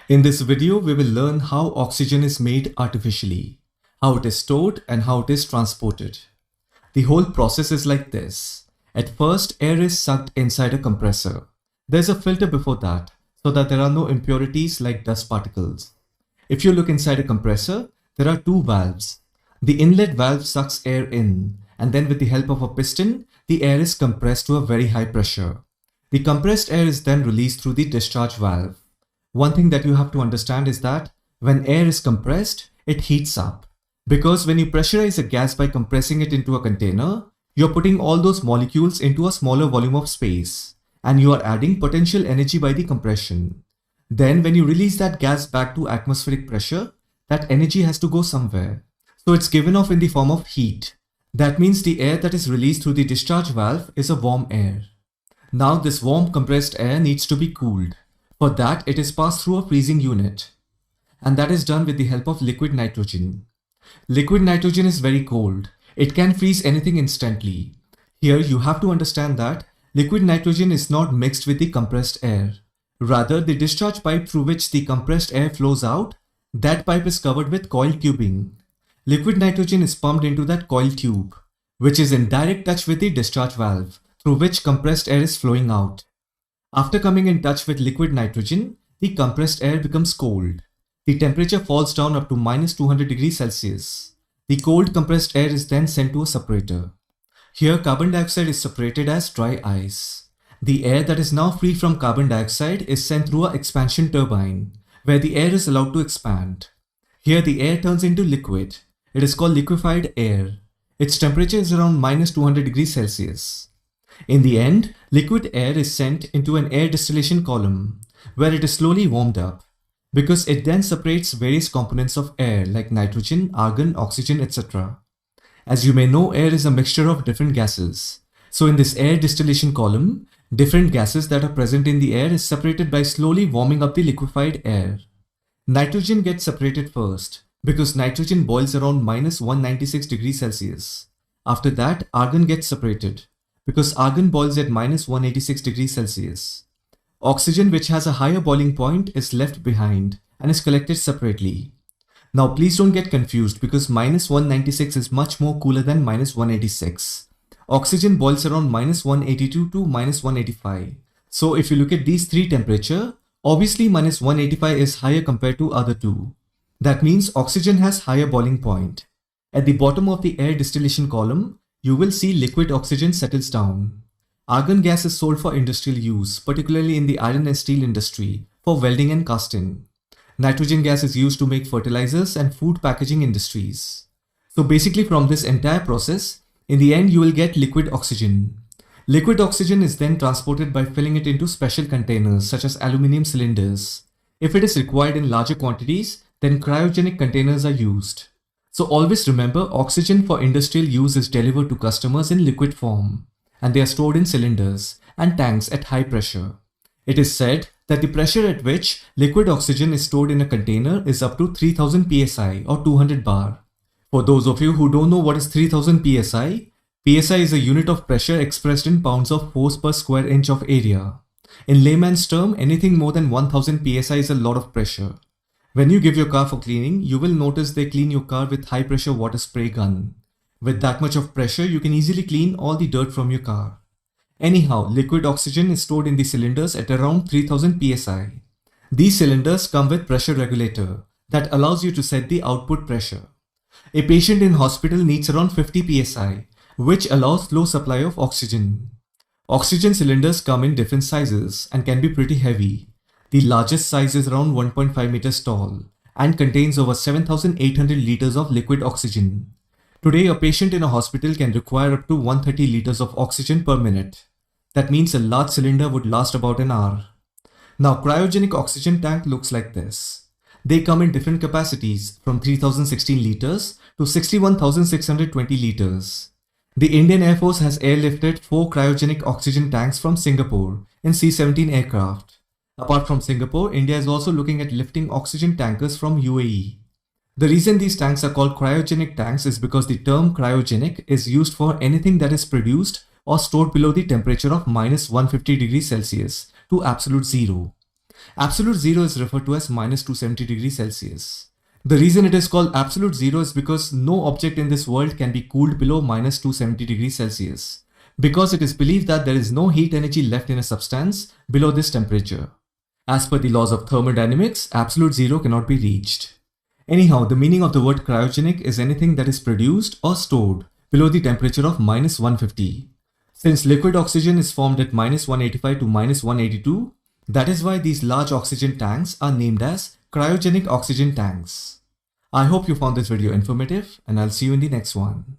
In this video, we will learn how oxygen is made artificially, how it is stored and how it is transported. The whole process is like this. At first, air is sucked inside a compressor. There's a filter before that, so that there are no impurities like dust particles. If you look inside a compressor, there are two valves. The inlet valve sucks air in, and then with the help of a piston, the air is compressed to a very high pressure. The compressed air is then released through the discharge valve. One thing that you have to understand is that when air is compressed, it heats up. Because when you pressurize a gas by compressing it into a container, you're putting all those molecules into a smaller volume of space, and you are adding potential energy by the compression. Then when you release that gas back to atmospheric pressure, that energy has to go somewhere. So it's given off in the form of heat. That means the air that is released through the discharge valve is a warm air. Now this warm compressed air needs to be cooled. For that, it is passed through a freezing unit. And that is done with the help of liquid nitrogen. Liquid nitrogen is very cold. It can freeze anything instantly. Here you have to understand that liquid nitrogen is not mixed with the compressed air. Rather, the discharge pipe through which the compressed air flows out, that pipe is covered with coiled tubing. Liquid nitrogen is pumped into that coiled tube, which is in direct touch with the discharge valve, through which compressed air is flowing out. After coming in touch with liquid nitrogen, the compressed air becomes cold. The temperature falls down up to -200 degrees Celsius. The cold compressed air is then sent to a separator. Here carbon dioxide is separated as dry ice. The air that is now free from carbon dioxide is sent through an expansion turbine, where the air is allowed to expand. Here the air turns into liquid. It is called liquefied air. Its temperature is around -200 degrees Celsius. In the end, liquid air is sent into an air distillation column, where it is slowly warmed up, because it then separates various components of air like nitrogen, argon, oxygen, etc. As you may know, air is a mixture of different gases. So in this air distillation column, different gases that are present in the air is separated by slowly warming up the liquefied air. Nitrogen gets separated first, because nitrogen boils around -196 degrees Celsius. After that, argon gets separated, because argon boils at -186 degrees Celsius. Oxygen, which has a higher boiling point, is left behind and is collected separately. Now please don't get confused because -196 is much more cooler than -186. Oxygen boils around -182 to -185. So if you look at these three temperatures, obviously -185 is higher compared to other two. That means oxygen has higher boiling point. At the bottom of the air distillation column, you will see liquid oxygen settles down. Argon gas is sold for industrial use, particularly in the iron and steel industry, for welding and casting. Nitrogen gas is used to make fertilizers and food packaging industries. So basically from this entire process, in the end you will get liquid oxygen. Liquid oxygen is then transported by filling it into special containers such as aluminum cylinders. If it is required in larger quantities, then cryogenic containers are used. So always remember, oxygen for industrial use is delivered to customers in liquid form, and they are stored in cylinders and tanks at high pressure. It is said that the pressure at which liquid oxygen is stored in a container is up to 3000 psi or 200 bar. For those of you who don't know what is 3000 psi, psi is a unit of pressure expressed in pounds of force per square inch of area. In layman's term, anything more than 1000 psi is a lot of pressure. When you give your car for cleaning, you will notice they clean your car with high pressure water spray gun. With that much of pressure, you can easily clean all the dirt from your car. Anyhow, liquid oxygen is stored in the cylinders at around 3000 psi. These cylinders come with pressure regulator that allows you to set the output pressure. A patient in hospital needs around 50 psi, which allows low supply of oxygen. Oxygen cylinders come in different sizes and can be pretty heavy. The largest size is around 1.5 meters tall and contains over 7,800 liters of liquid oxygen. Today, a patient in a hospital can require up to 130 liters of oxygen per minute. That means a large cylinder would last about an hour. Now, cryogenic oxygen tank looks like this. They come in different capacities from 3016 liters to 61,620 liters. The Indian Air Force has airlifted 4 cryogenic oxygen tanks from Singapore in C-17 aircraft. Apart from Singapore, India is also looking at lifting oxygen tankers from UAE. The reason these tanks are called cryogenic tanks is because the term cryogenic is used for anything that is produced or stored below the temperature of -150 degrees Celsius to absolute zero. Absolute zero is referred to as minus 270 degrees Celsius. The reason it is called absolute zero is because no object in this world can be cooled below minus 270 degrees Celsius, because it is believed that there is no heat energy left in a substance below this temperature. As per the laws of thermodynamics, absolute zero cannot be reached. Anyhow, the meaning of the word cryogenic is anything that is produced or stored below the temperature of minus 150. Since liquid oxygen is formed at minus 185 to minus 182, that is why these large oxygen tanks are named as cryogenic oxygen tanks. I hope you found this video informative, and I'll see you in the next one.